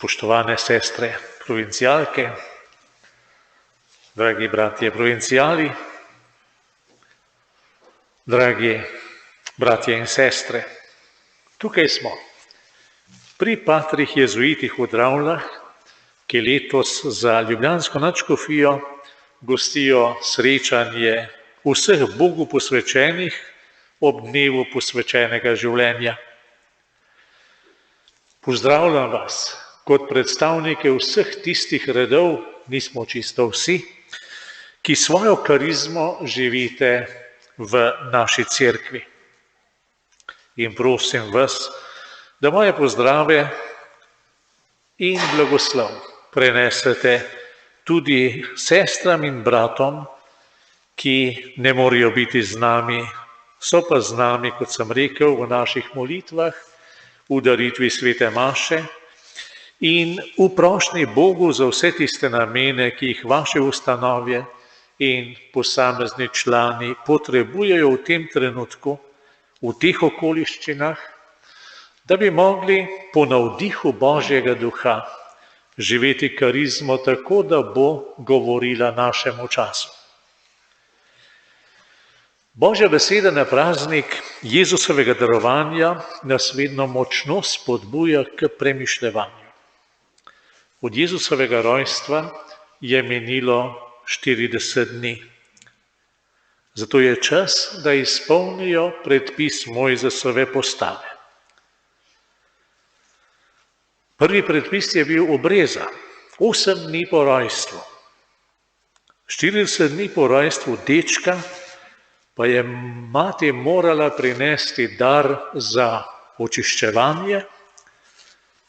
Spoštovane sestre provincialke, dragi bratje provinciali, dragi bratje in sestre, tukaj smo pri patrih jezuitih v Dravljah, ki letos za ljubljansko nadškofijo gostijo srečanje vseh Bogu posvečenih ob dnevu posvečenega življenja. Pozdravljam vas kot predstavnike vseh tistih redov, nismo čisto vsi, ki svojo karizmo živite v naši cerkvi. In prosim vas, da moje pozdrave in blagoslov prenesete tudi sestram in bratom, ki ne morejo biti z nami, so pa z nami, kot sem rekel, v naših molitvah, v daritvi svete maše in v prošnji Bogu za vse tiste namene, ki jih vaše ustanove in posamezni člani potrebujejo v tem trenutku, v teh okoliščinah, da bi mogli po navdihu Božjega duha živeti karizmo tako, da bo govorila našemu času. Božja beseda na praznik Jezusovega darovanja nas vedno močno spodbuja k premišljevanju. Od Jezusovega rojstva je minilo 40 dni. Zato je čas, da izpolnijo predpis Mojzesove postave. Prvi predpis je bil obreza, 8 dni po rojstvu. 40 dni po rojstvu dečka pa je mati morala prinesti dar za očiščevanje,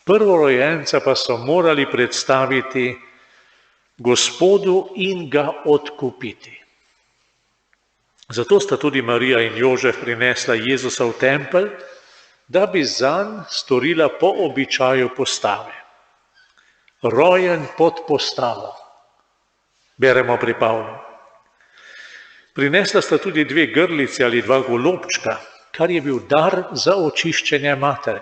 prvorojenca pa so morali predstaviti Gospodu in ga odkupiti. Zato sta tudi Marija in Jožef prinesla Jezusa v tempelj, da bi zanj storila po običaju postave. Rojen pod postavo, beremo pri Pavlu. Prinesla sta tudi 2 grlici ali 2 golobčka, kar je bil dar za očiščenje matere.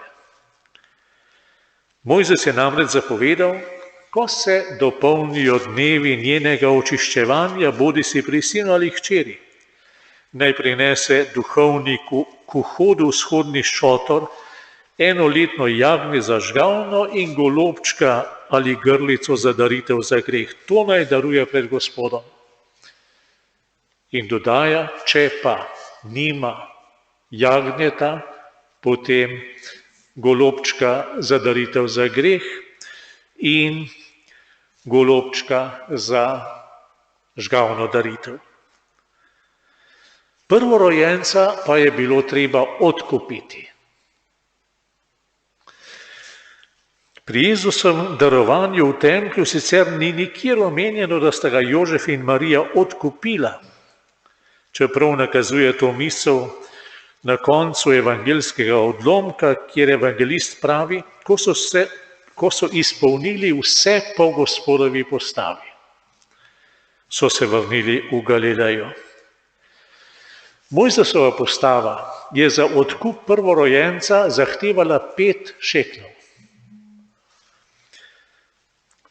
Mojzes je namreč zapovedal, ko se dopolnijo dnevi njenega očiščevanja, bodisi pri sinu ali hčeri, naj prinese duhovniku k vhodu v vzhodni šotor enoletno jagnje za žgalno in golobčka ali grlico za daritev za greh. To naj daruje pred Gospodom. In dodaja, če pa nima jagnjeta, potem golobčka za daritev za greh in golobčka za žgalno daritev. Prvorojenca pa je bilo treba odkupiti. Pri Jezusovem darovanju v templju sicer ni nikjer omenjeno, da sta ga Jožef in Marija odkupila, čeprav nakazuje to misel na koncu evangeljskega odlomka, kjer evangelist pravi, ko so izpolnili vse po Gospodovi postavi, so se vrnili v Galilejo. Mojzesova postava je za odkup prvorojenca zahtevala 5 šeklov.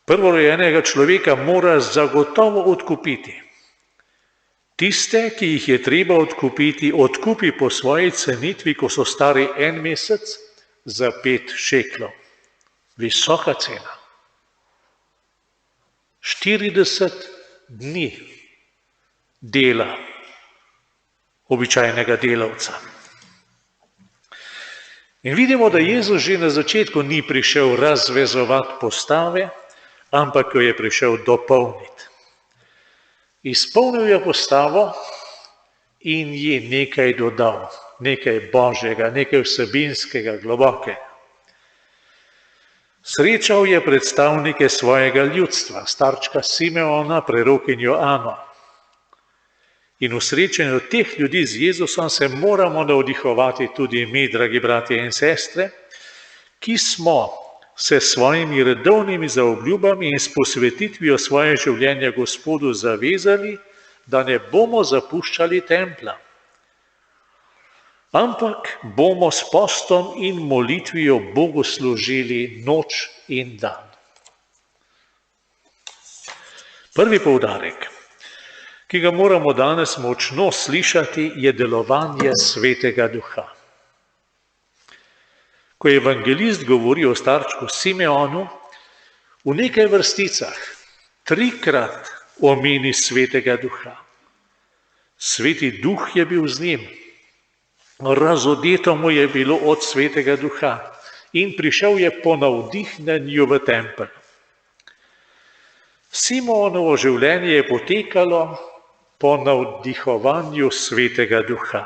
Prvorojenega človeka mora zagotovo odkupiti. Tiste, ki jih je treba odkupiti, odkupi po svoji cenitvi, ko so stari 1 mesec, za 5 šeklov. Visoka cena. 40 dni dela običajnega delavca. In vidimo, da Jezus že na začetku ni prišel razvezovati postave, ampak jo je prišel dopolniti. Izpolnil je postavo in ji nekaj dodal, nekaj božjega, nekaj vsebinskega, globokega. Srečal je predstavnike svojega ljudstva, starčka Simeona, prerokinjo Ano. In v srečanju teh ljudi z Jezusom se moramo navdihovati tudi mi, dragi bratje in sestre, ki smo se svojimi redovnimi zaobljubami in s posvetitvijo svoje življenja Gospodu zavezali, da ne bomo zapuščali templja, ampak bomo s postom in molitvijo Bogu služili noč in dan. Prvi poudarek, ki ga moramo danes močno slišati, je delovanje Svetega Duha. Ko evangelist govori o starčku Simeonu, v nekaj vrsticah 3-krat omeni Svetega Duha. Sveti Duh je bil z njim, razodeto mu je bilo od Svetega Duha in prišel je po navdihnjenju v tempelj. Simeonovo življenje je potekalo po navdihovanju Svetega Duha.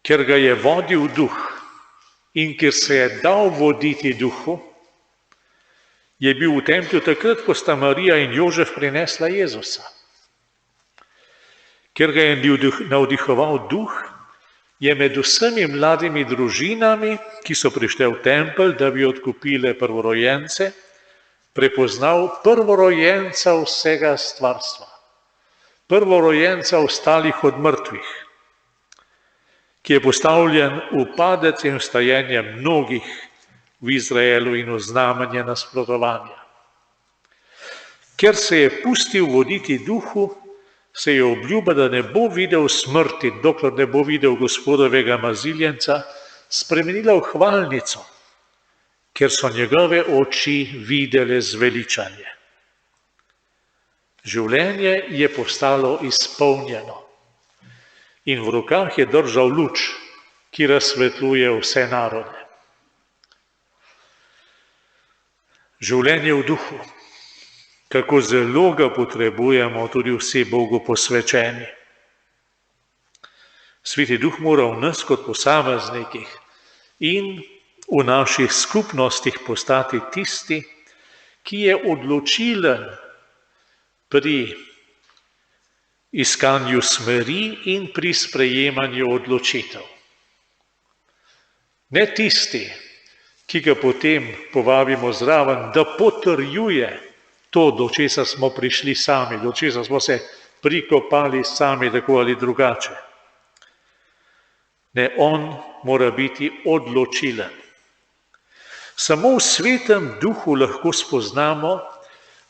Ker ga je vodil Duh in ker se je dal voditi Duhu, je bil v templju takrat, ko sta Marija in Jožef prinesla Jezusa. Ker ga je navdihoval Duh, je med vsemi mladimi družinami, ki so prišle v tempelj, da bi odkupile prvorojence, prepoznal prvorojenca vsega stvarstva, prvorojenca ostalih od mrtvih, ki je postavljen v padec in vstajenje mnogih v Izraelu in v znamenje nasprotovanja. Ker se je pustil voditi Duhu, se je obljuba, da ne bo videl smrti, dokler ne bo videl Gospodovega maziljenca, spremenila v hvalnico, ker so njegove oči videle zveličanje. Življenje je postalo izpolnjeno in v rokah je držal luč, ki razsvetljuje vse narode. Življenje v Duhu, kako zelo ga potrebujemo tudi vsi Bogu posvečeni. Sveti Duh mora v nas kot posameznikih in v naših skupnostih postati tisti, ki je odločilen pri iskanju smeri in pri sprejemanju odločitev. Ne tisti, ki ga potem povabimo zraven, da potrjuje to, do česa smo prišli sami, do česa smo se prikopali sami, tako ali drugače. Ne, on mora biti odločilen. Samo v Svetem Duhu lahko spoznamo,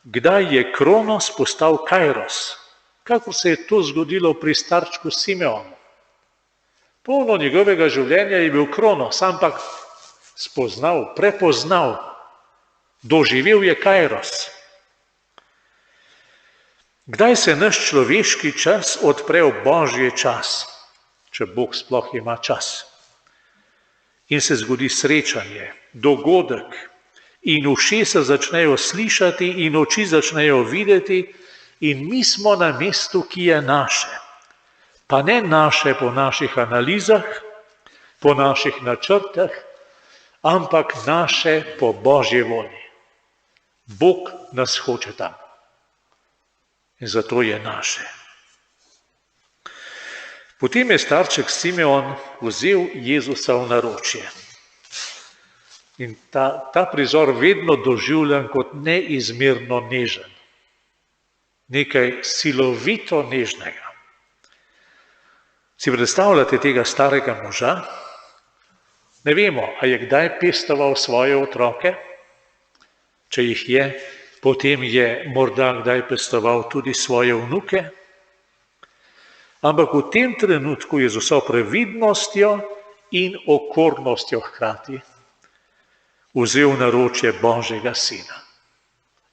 kdaj je Kronos postal Kairos, kakor se je to zgodilo pri starčku Simeonu. Polno njegovega življenja je bil Kronos, ampak spoznal, prepoznal, doživel je Kairos. Kdaj se naš človeški čas odpre v Božji čas, če Bog sploh ima čas, in se zgodi srečanje, dogodek, in ušesa začnejo slišati in oči začnejo videti in mi smo na mestu, ki je naše. Pa ne naše po naših analizah, po naših načrtah, ampak naše po Božji volji. Bog nas hoče tam. In zato je naše. Potem je starček Simeon vzel Jezusa v naročje. In ta prizor vedno doživljam kot neizmerno nežen. Nekaj silovito nežnega. Si predstavljate tega starega moža? Ne vemo, a je kdaj pestoval svoje otroke? Če jih je, potem je morda kdaj pestoval tudi svoje vnuke. Ampak v tem trenutku je z vso previdnostjo in okornostjo hkrati vzel naročje Božjega Sina.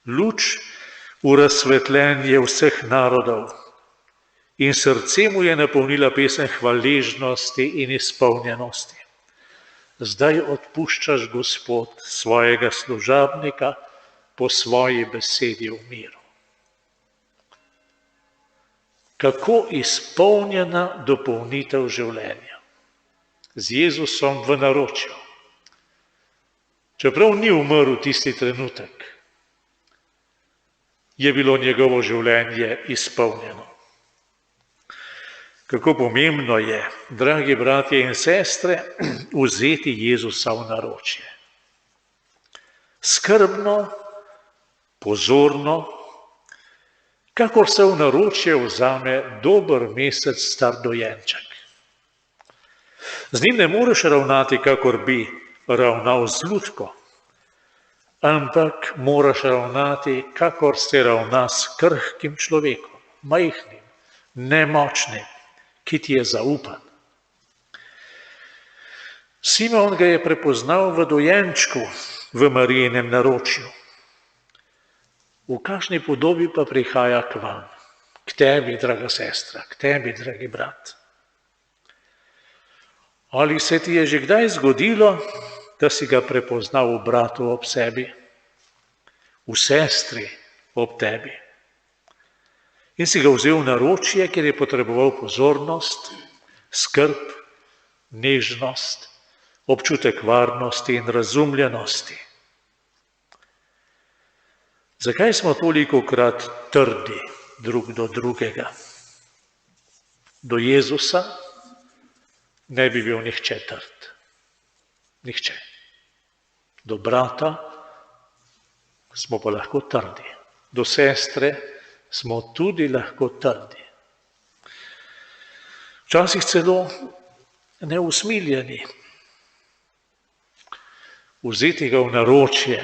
Luč v razsvetljenje vseh narodov in srce mu je napolnila pesem hvaležnosti in izpolnjenosti. Zdaj odpuščaš, Gospod, svojega služabnika po svoji besedi v miru. Kako izpolnjena dopolnitev življenja z Jezusom v naročju. Čeprav ni umrl tisti trenutek, je bilo njegovo življenje izpolnjeno. Kako pomembno je, dragi bratje in sestre, vzeti Jezusa v naročje. Skrbno, pozorno, kakor se v naročje vzame dober mesec star dojenček. Z njim ne moreš ravnati, kakor bi ravnal z lutko. ampak moraš ravnati, kakor se ravna s krhkim človekom, majhnim, nemočnim, ki ti je zaupan. Simon ga je prepoznal v dojenčku v Marijinem naročju. V kakšni podobi pa prihaja k vam, k tebi, draga sestra, k tebi, dragi brat. Ali se ti je že kdaj zgodilo, da si ga prepoznal v bratu ob sebi, v sestri ob tebi in si ga vzel v naročje, ker je potreboval pozornost, skrb, nežnost, občutek varnosti in razumljenosti. Zakaj smo tolikokrat trdi drug do drugega? Do Jezusa ne bi bil nihče trd. Nihče. Do brata smo pa lahko trdi. Do sestre smo tudi lahko trdi. Včasih celo neusmiljeni. Vzeti ga v naročje,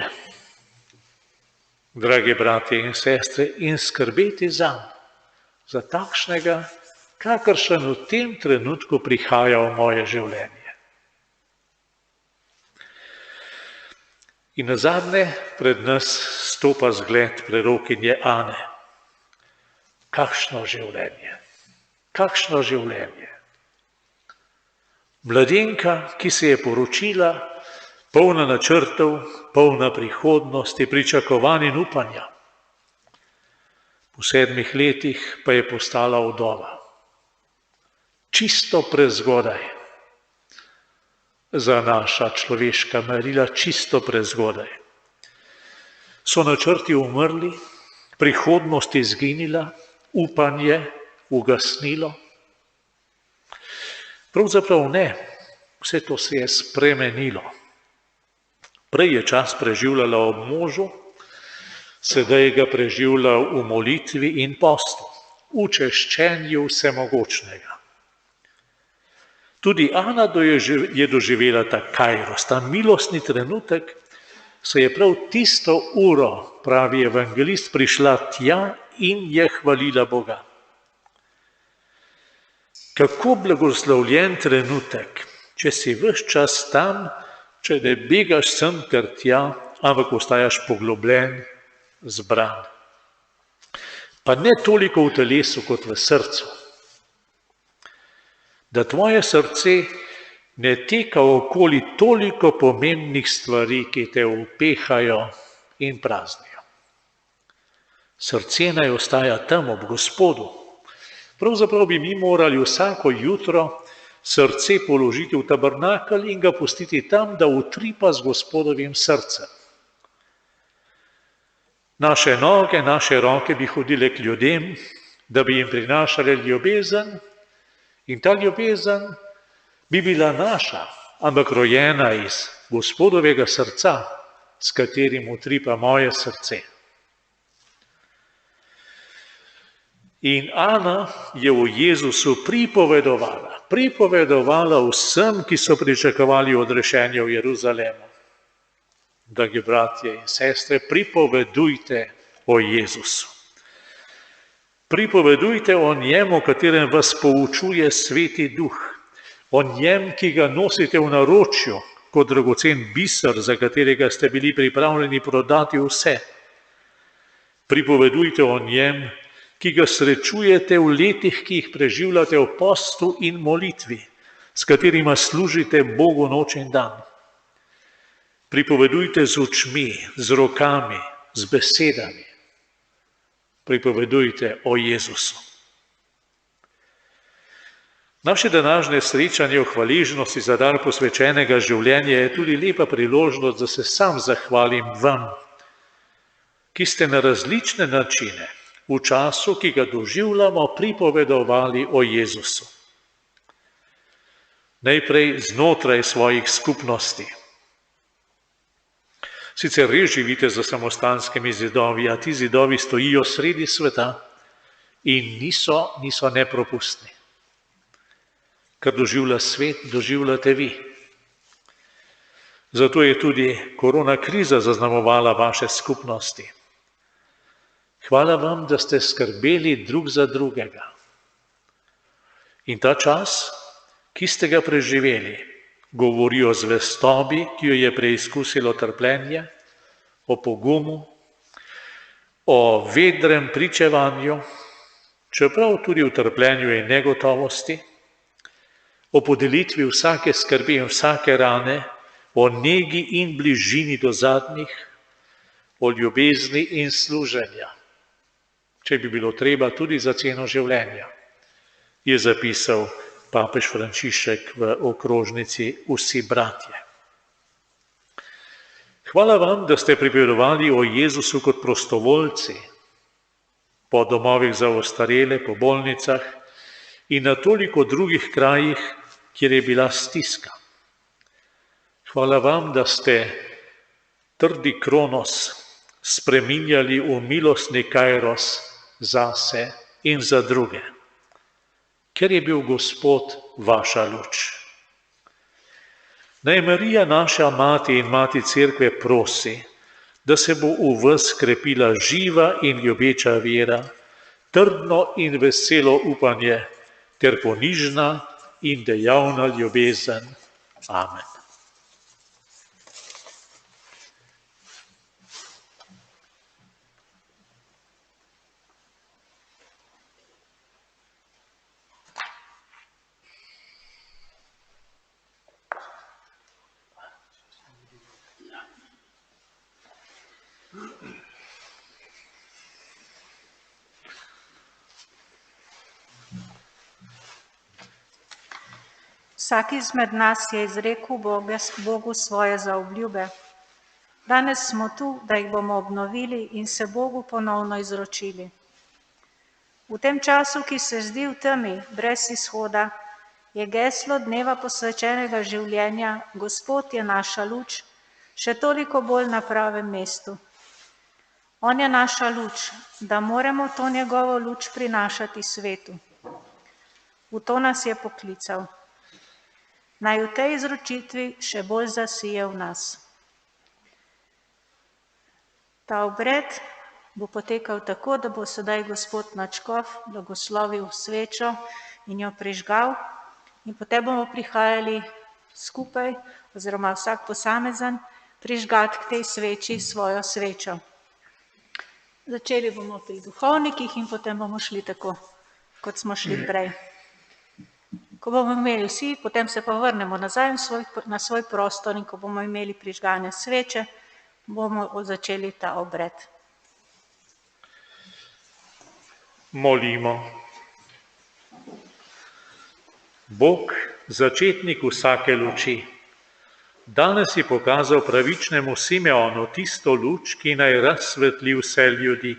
dragi bratje in sestre, in skrbeti zanj, za takšnega, kakršen v tem trenutku prihaja v moje življenje. In nazadnje pred nas stopa zgled prerokinje Ane. Kakšno življenje, kakšno življenje. Mladenka, ki se je poročila, polna načrtov, polna prihodnosti, pričakovanj in upanja. Po 7 letih pa je postala vdova. Čisto prezgodaj. Za naša človeška merila čisto prezgodaj. So načrti umrli, prihodnost izginila, upanje ugasnilo? Pravzaprav ne, vse to se je spremenilo. Prej je čas preživljala ob možu, sedaj ga preživlja v molitvi in postu, v češčenju vsemogočnega. Tudi Ana je doživela ta kairos, ta milostni trenutek, se je prav tisto uro, pravi evangelist, prišla tja in je hvalila Boga. Kako blagoslovljen trenutek, če si ves čas tam, če ne begaš sem ter tja, ampak ostajaš poglobljen, zbran. Pa ne toliko v telesu kot v srcu. Da tvoje srce ne teka okoli toliko pomembnih stvari, ki te upehajo in praznijo. Srce naj ostaja tam ob Gospodu. Pravzaprav bi mi morali vsako jutro srce položiti v tabernakelj in ga pustiti tam, da utripa z Gospodovim srcem. Naše noge, naše roke bi hodile k ljudem, da bi jim prinašale ljubezen, in ta ljubezen bi bila naša, ampak rojena iz Gospodovega srca, s katerim utripa moje srce. In Ana je v Jezusu pripovedovala vsem, ki so pričakovali odrešenje v Jeruzalemu. Dragi bratje in sestre, pripovedujte o Jezusu. Pripovedujte o njem, o katerem vas poučuje Sveti Duh, o njem, ki ga nosite v naročju, kot dragocen biser, za katerega ste bili pripravljeni prodati vse. Pripovedujte o njem, ki ga srečujete v letih, ki jih preživljate v postu in molitvi, s katerima služite Bogu noč in dan. Pripovedujte z očmi, z rokami, z besedami. Pripovedujte o Jezusu. Naše današnje srečanje v hvaležnosti za dar posvečenega življenja je tudi lepa priložnost, da se sam zahvalim vam, ki ste na različne načine v času, ki ga doživljamo, pripovedovali o Jezusu. Najprej znotraj svojih skupnosti. Sicer res živite za samostanskimi zidovi, a ti zidovi stojijo sredi sveta in niso nepropustni. Kar doživlja svet, doživljate vi. Zato je tudi korona kriza zaznamovala vaše skupnosti. Hvala vam, da ste skrbeli drug za drugega. In ta čas, ki ste ga preživeli, govori o zvestobi, ki jo je preizkusilo trpljenje, o pogumu, o vedrem pričevanju, čeprav tudi v trpljenju in negotovosti, o podelitvi vsake skrbi in vsake rane, o negi in bližini do zadnjih, o ljubezni in služenja, če bi bilo treba tudi za ceno življenja, je zapisal papež Frančišek v okrožnici Vsi bratje. Hvala vam, da ste pripovedovali o Jezusu kot prostovoljci po domovih za ostarele, po bolnicah in na toliko drugih krajih, kjer je bila stiska. Hvala vam, da ste trdi kronos spreminjali v milostni kairos zase in za druge, ker je bil Gospod vaša luč. Naj Marija, naša mati in mati Cerkve, prosi, da se bo v vas krepila živa in ljubeča vera, trdno in veselo upanje ter ponižna in dejavna ljubezen. Amen. Vsak izmed nas je izrekel Bogu svoje zaobljube. Danes smo tu, da jih bomo obnovili in se Bogu ponovno izročili. V tem času, ki se zdi v temi, brez izhoda, je geslo dneva posvečenega življenja Gospod je naša luč še toliko bolj na pravem mestu. On je naša luč, da moramo to njegovo luč prinašati svetu. V to nas je poklical. Naj v tej izročitvi še bolj zasije v nas. Ta obred bo potekal tako, da bo sedaj gospod nadškof blagoslovil svečo in jo prižgal, in potem bomo prihajali skupaj, oziroma vsak posamezen, prižgati k tej sveči svojo svečo. Začeli bomo pri duhovnikih in potem bomo šli tako, kot smo šli prej. Ko bomo imeli vsi, potem se pa vrnemo nazaj na svoj prostor in ko bomo imeli prižgane sveče, bomo začeli ta obred. Molimo. Bog, začetnik vsake luči, danes je pokazal pravičnemu Simeonu tisto luč, ki naj razsvetli vse ljudi.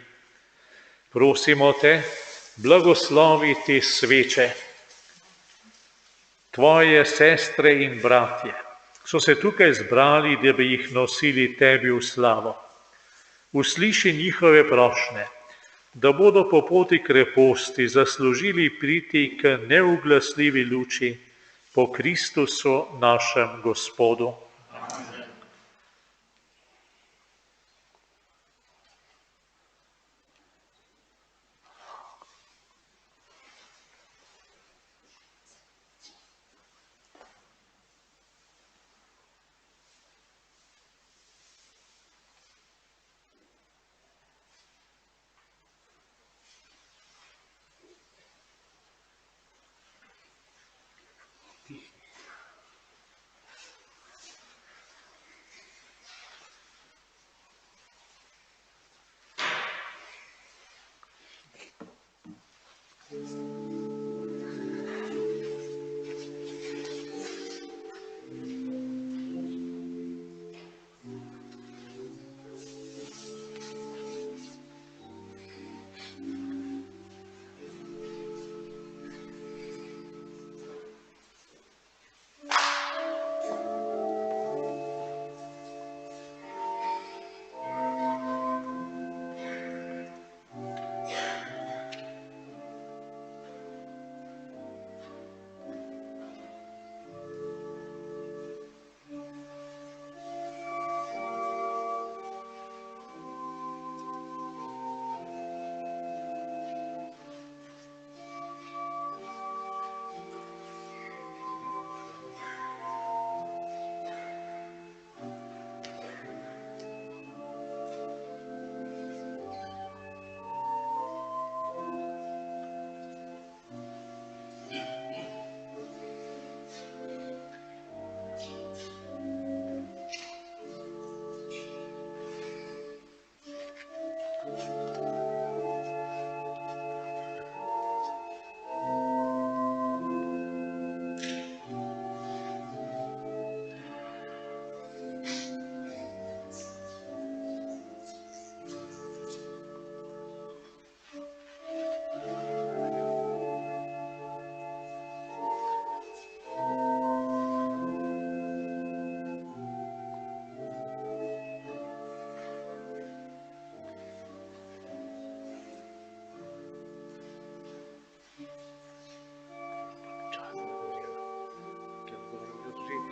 Prosimo te, blagoslovi te sveče. Tvoje sestre in bratje so se tukaj zbrali, da bi jih nosili tebi v slavo. Usliši njihove prošnje, da bodo po poti kreposti zaslužili priti k neuglasljivi luči po Kristusu našem Gospodu.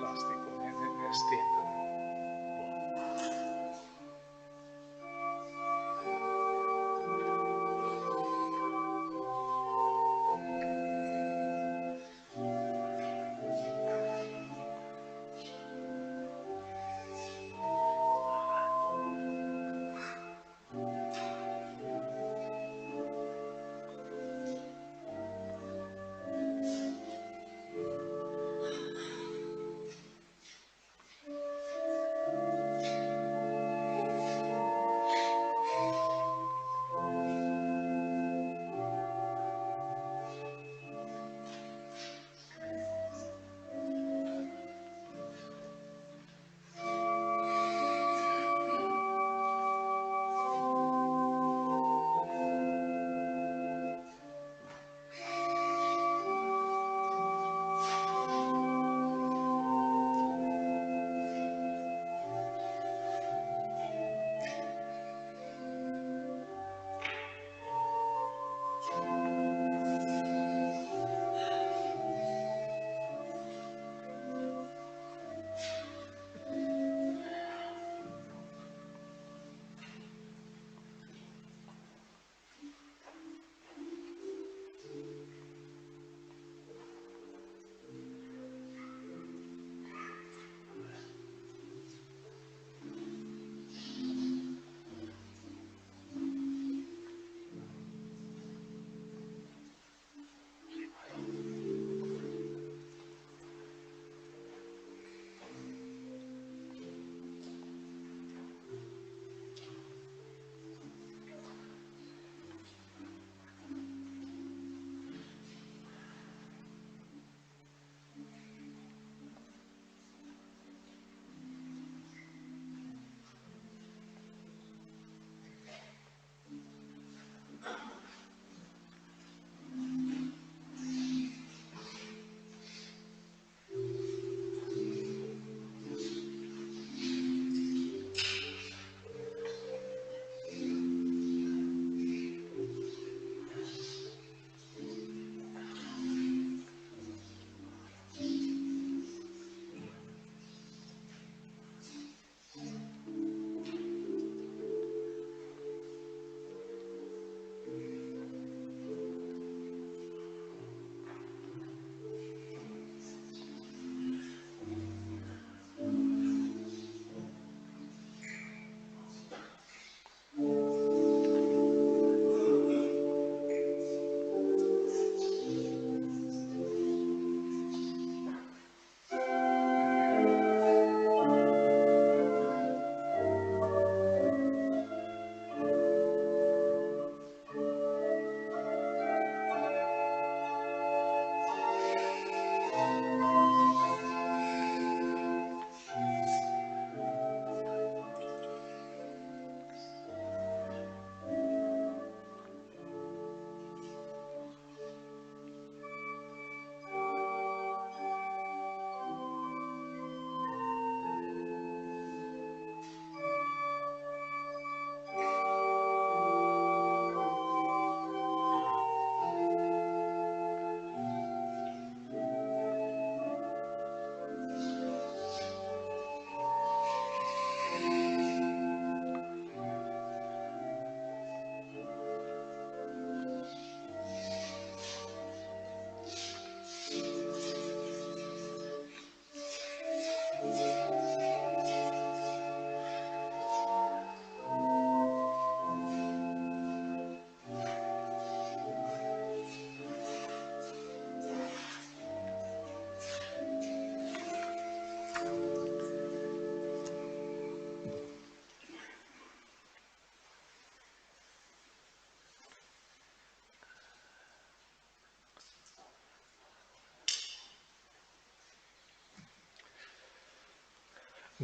fantastico, ne stendo.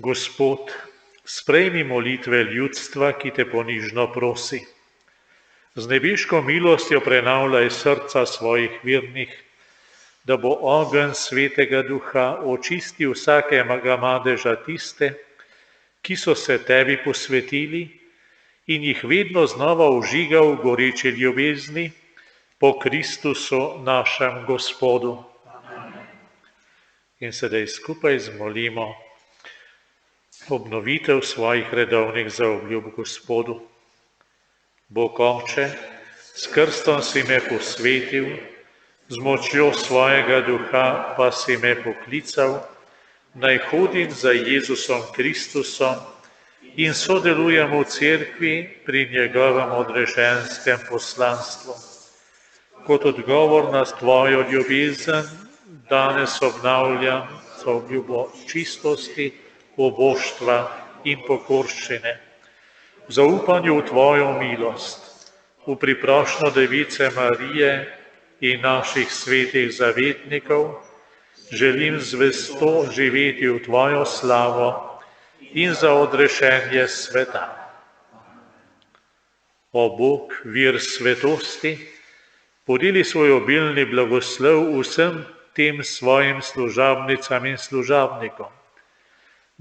Gospod, sprejmi molitve ljudstva, ki te ponižno prosi. Z nebeško milostjo prenavljaj srca svojih vernih, da bo ogenj Svetega Duha očistil vsakega madeža tiste, ki so se tebi posvetili in jih vedno znova vžigal v goreče ljubezni po Kristusu našem Gospodu. in sedaj skupaj zmolimo obnovitev svojih redovnih zaobljub Gospodu. Bog Oče, s krstom si me posvetil, z močjo svojega duha pa si me poklical, naj hodim za Jezusom Kristusom in sodelujem v cerkvi pri njegovem odrešenskem poslanstvu. Kot odgovor na tvojo ljubezen danes obnavljam zaobljubo čistosti, poboštva in pokorščine. V zaupanju v tvojo milost, v priprošnjo Device Marije in naših svetih zavetnikov, želim zvesto živeti v tvojo slavo in za odrešenje sveta. O Bog, vir svetosti, podeli svoj obilni blagoslov vsem tem svojim služabnicam in služabnikom.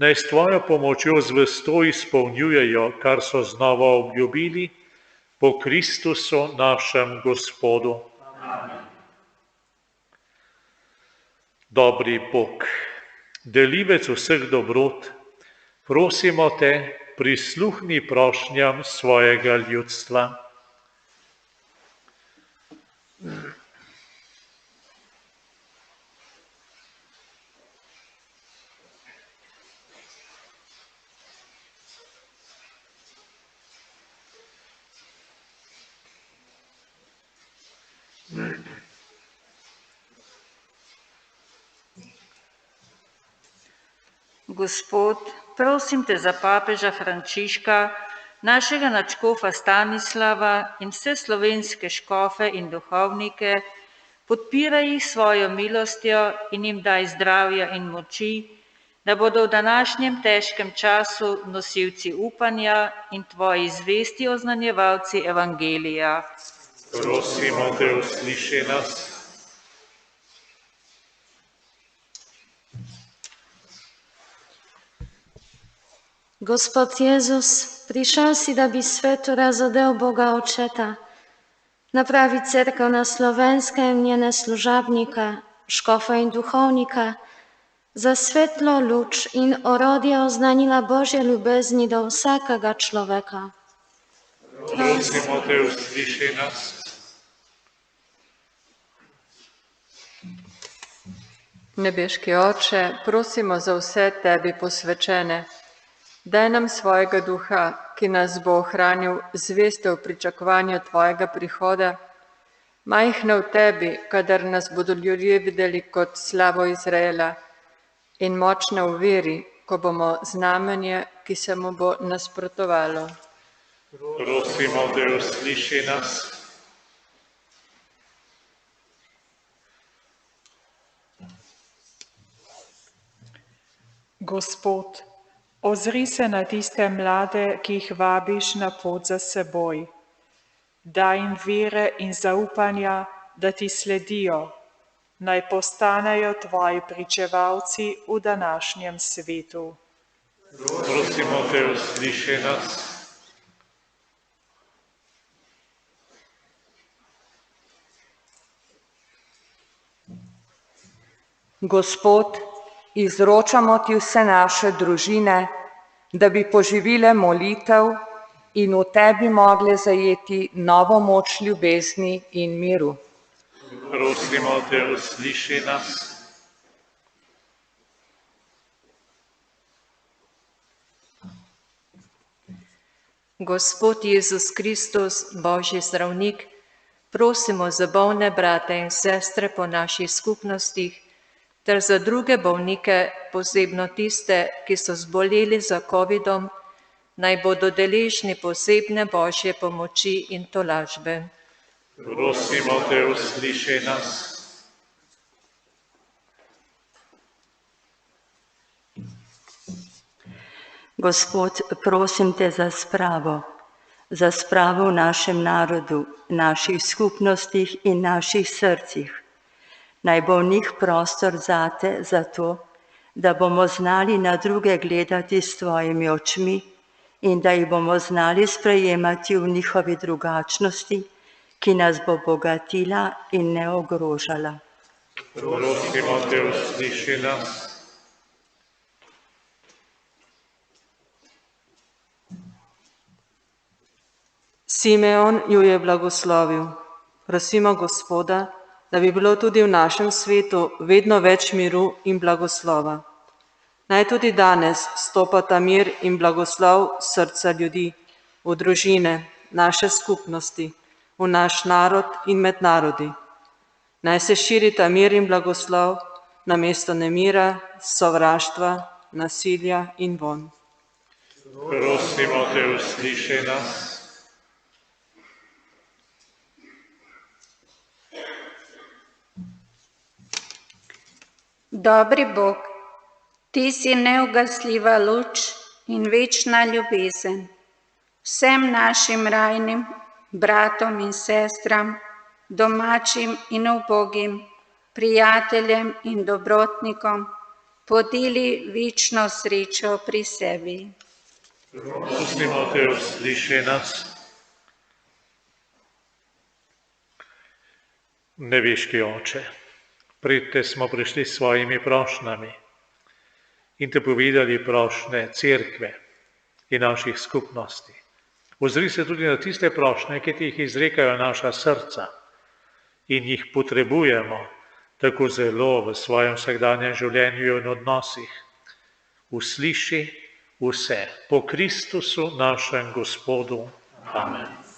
Naj s tvojo pomočjo zvesto izpolnjujejo, kar so znova obljubili, po Kristusu našem Gospodu. Dobri Bog, delivec vseh dobrot, prosimo te, prisluhni prošnjam svojega ljudstva. Gospod, prosim te za papeža Frančiška, našega nadškofa Stanislava in vse slovenske škofe in duhovnike, podpiraj jih svojo milostjo in jim daj zdravja in moči, da bodo v današnjem težkem času nosilci upanja in tvoji zvesti oznanjevalci evangelija. Prosimo te, usliši nas. Gospod Jezus, prišel si, da bi svetu razodel Boga Očeta, napravi cerkev na Slovenskem, njene služabnike, škofa in duhovnika, za svetlo luč in orodje oznanila Božje ljubezni do vsakega človeka. Prosimo te, usliši nas. Nebeški Oče, prosimo za vse tebi posvečene. Daj nam svojega duha, ki nas bo ohranil zveste v pričakovanju tvojega prihoda, majhne v tebi, kadar nas bodo ljudje videli kot slavo Izraela, in močne v veri, ko bomo znamenje, ki se mu bo nasprotovalo. Prosimo te, usliši nas. Gospod, ozri se na tiste mlade, ki jih vabiš na pot za seboj. Daj jim vere in zaupanja, da ti sledijo. Naj postanejo tvoji pričevalci v današnjem svetu. Prosimo te, usliši nas. Gospod, izročamo ti vse naše družine, da bi poživile molitev in v tebi mogle zajeti novo moč ljubezni in miru. Prosimo te, usliši nas. Gospod Jezus Kristus, Božji zdravnik, prosimo za bolne brate in sestre po naših skupnostih, ter za druge bolnike, posebno tiste, ki so zboleli za covidom, naj bodo deležni posebne Božje pomoči in tolažbe. Prosimo te, usliši nas. Gospod, prosim te za spravo v našem narodu, naših skupnostih in naših srcih. Naj bo v njih prostor zate, zato, da bomo znali na druge gledati s tvojimi očmi in da jih bomo znali sprejemati v njihovi drugačnosti, ki nas bo bogatila in ne ogrožala. Prosimo te, usliši nas. Simeon ju je blagoslovil. Prosimo Gospoda, da bi bilo tudi v našem svetu vedno več miru in blagoslova. Naj tudi danes stopata mir in blagoslov srca ljudi, v družine, naše skupnosti, v naš narod in med narodi. Naj se širita mir in blagoslov namesto nemira, sovraštva, nasilja in vonj. Prosimo te, usliši nas. Dobri Bog, Ti si neugasljiva luč in večna ljubezen. Vsem našim rajnim bratom in sestram, domačim in ubogim, prijateljem in dobrotnikom, podeli večno srečo pri sebi. Prosimo te, usliši nas. Nebeški Oče, pred te smo prišli s svojimi prošnjami in te povedali prošnje cerkve in naših skupnosti. Ozri se tudi na tiste prošnje, ki ti jih izrekajo naša srca in jih potrebujemo tako zelo v svojem vsakdanjem življenju in odnosih. Usliši vse po Kristusu našem Gospodu. Amen.